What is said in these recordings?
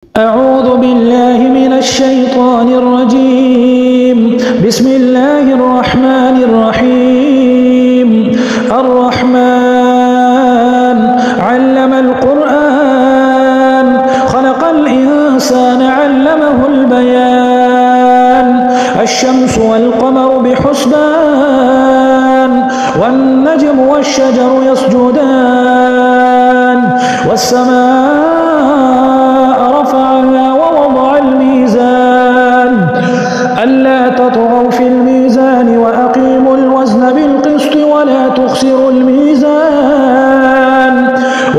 أعوذ بالله من الشيطان الرجيم. بسم الله الرحمن الرحيم. الرحمن علم القرآن خلق الإنسان علمه البيان. الشمس والقمر بحسبان والنجم والشجر يسجدان والسماء رفعها ووضع الميزان ألا تطغوا في الميزان وأقيموا الوزن بالقسط ولا تخسروا الميزان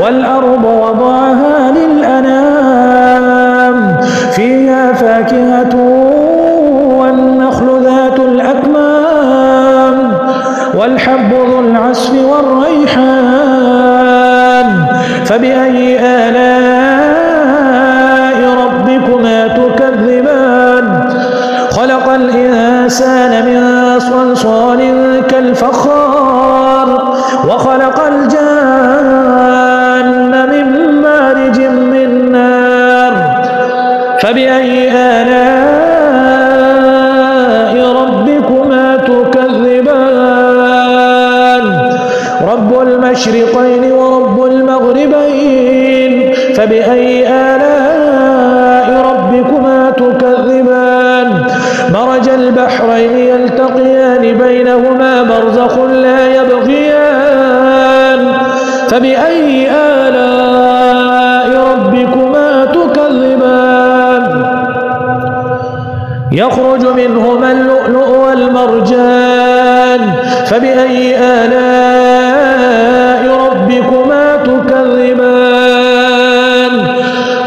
والأرض وضعها للأنام فيها فاكهة والنخل ذات الأكمام والحب ذو العصف والريحان فبأي آلاء ربكما تكذبان. خلق الإنسان من صلصال كالفخار وخلق الجان من مارج من نار فبأي آلاء ربكما تكذبان. رب المشرقين ورب المغربين فبأي آلاء ربكما تكذبان. مرج البحرين يلتقيان بينهما برزخ لا يبغيان فبأي آلاء ربكما تكذبان. يخرج منهما اللؤلؤ والمرجان فبأي آلاء ربكما تكذبان.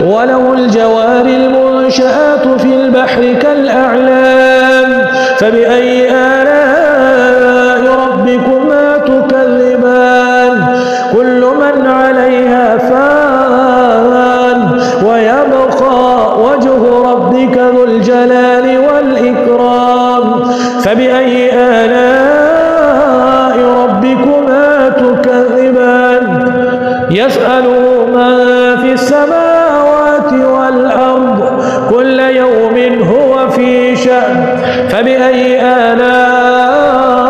وله الجوار المنشآت في البحر كالأعلام فبأي آلاء ربكما تكذبان. كل من عليها فان ويبقى وجه ربك ذو الجلال والإكرام فبأي آلاء ربكما تكذبان. يسأله من في السماوات والأرض كل يوم هو في شأن فبأي آلاء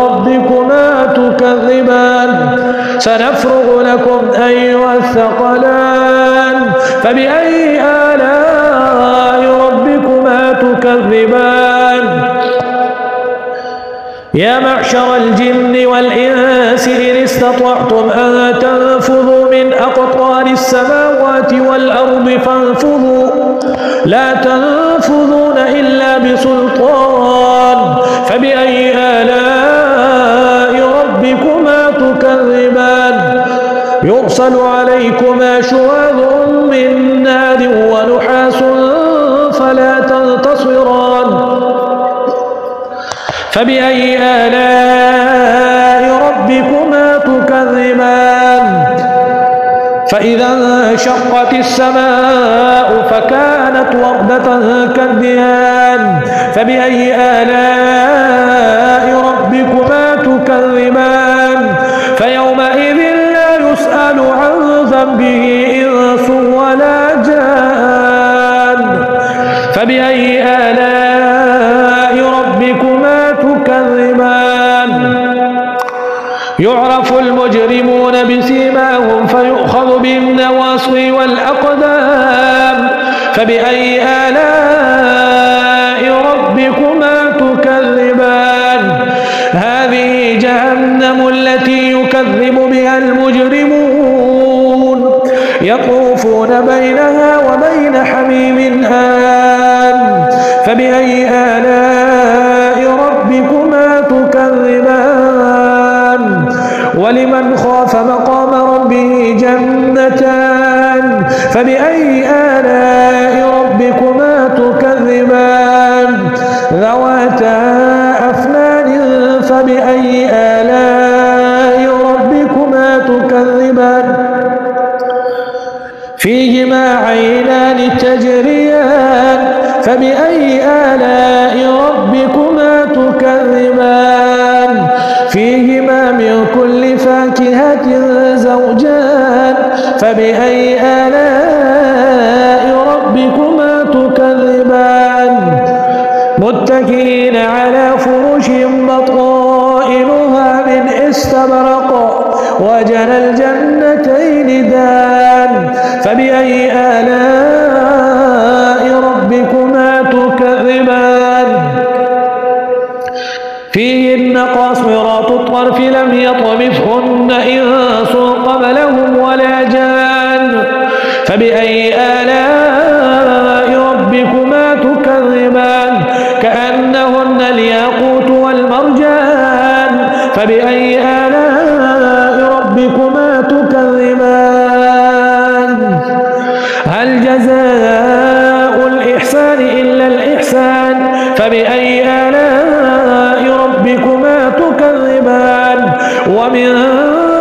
ربكما تكذبان. سنفرغ لكم أيها الثقلان فبأي آلاء ربكما تكذبان. يا معشر الجن والإنس إن استطعتم أن تنفذوا من أقطار السماوات والأرض فانفذوا لا تنفذون إلا بسلطان فبأي آلاء ربكما تكذبان. يرسل عليكما شواظ من نار ونحاس فلا تنتصران فبأي آلاء ربكما تكذبان. فإذا انشقت السماء فكانت وردة كالدهان فبأي آلاء ربكما تكذبان. فيومئذ لا يسأل عن ذنبه إنس ولا جان فبأي آلاء ربكما تكذبان. يعرف المجرمون بسيماهم فيؤخذ بالنواصي والأقدام فبأي آلاء ربكما تكذبان. هذه جهنم التي يكذب بها المجرمون يطوفون بينها وبين حميم آن فبأي آلاء ربكما تكذبان. ولمن خاف مقام ربه جنتان فبأي آلاء ربكما تكذبان. ذواتا أفنان فبأي آلاء ربكما تكذبان. فيهما عينان تجريان فبأي آلاء ربكما تكذبان. فيهما من كل فاكهة زوجان فبأي آلاء متكئين على فرش بطائنها من استبرق وجنى الجنتين دان فبأي آلاء ربكما تكذبان فيهن قاصرات الطرف لم يطمثهن إنس قبلهم ولا جان فبأي آلاء ربكما تكذبان كأنهن الياقوت والمرجان فبأي آلاء ربكما تكذبان هل جزاء الإحسان إلا الإحسان فبأي آلاء ربكما تكذبان ومن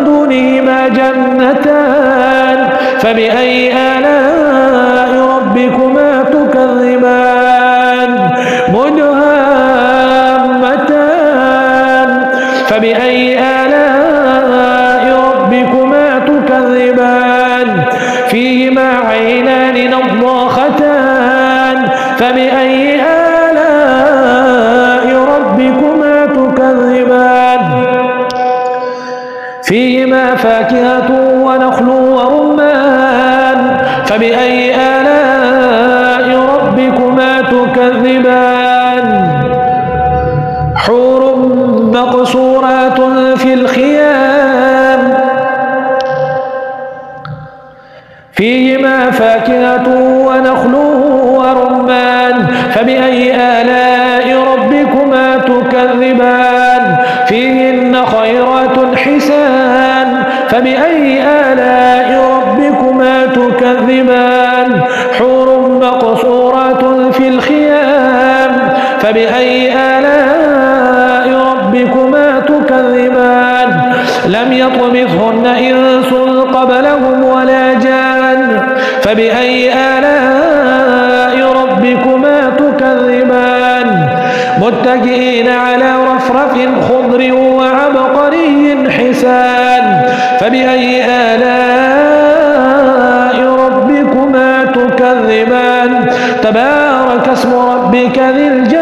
دونهما جنتان فبأي آلاء ربكما تكذبان مدهامتان فبأي آلاء ربكما تكذبان فيهما عينان نضاختان فبأي آلاء ربكما تكذبان فيهما فاكهة ونخل ورمان فبأي آلاء ربكما تكذبان حور مقصورات في الخيام فيهما فاكهة ونخل ورمان فبأي آلاء ربكما تكذبان فيهن خيرات حسان فبأي آلاء ربكما تكذبان حور مقصورات في الخيام فبأي آلاء ربكما تكذبان لم يطمثهن إنس قبلهم ولا جان فبأي آلاء ربكما تكذبان متكئين على رفرف خضر وعبقري حسان فبأي آلاء ربكما تكذبان تبارك اسم ربك ذي الجلال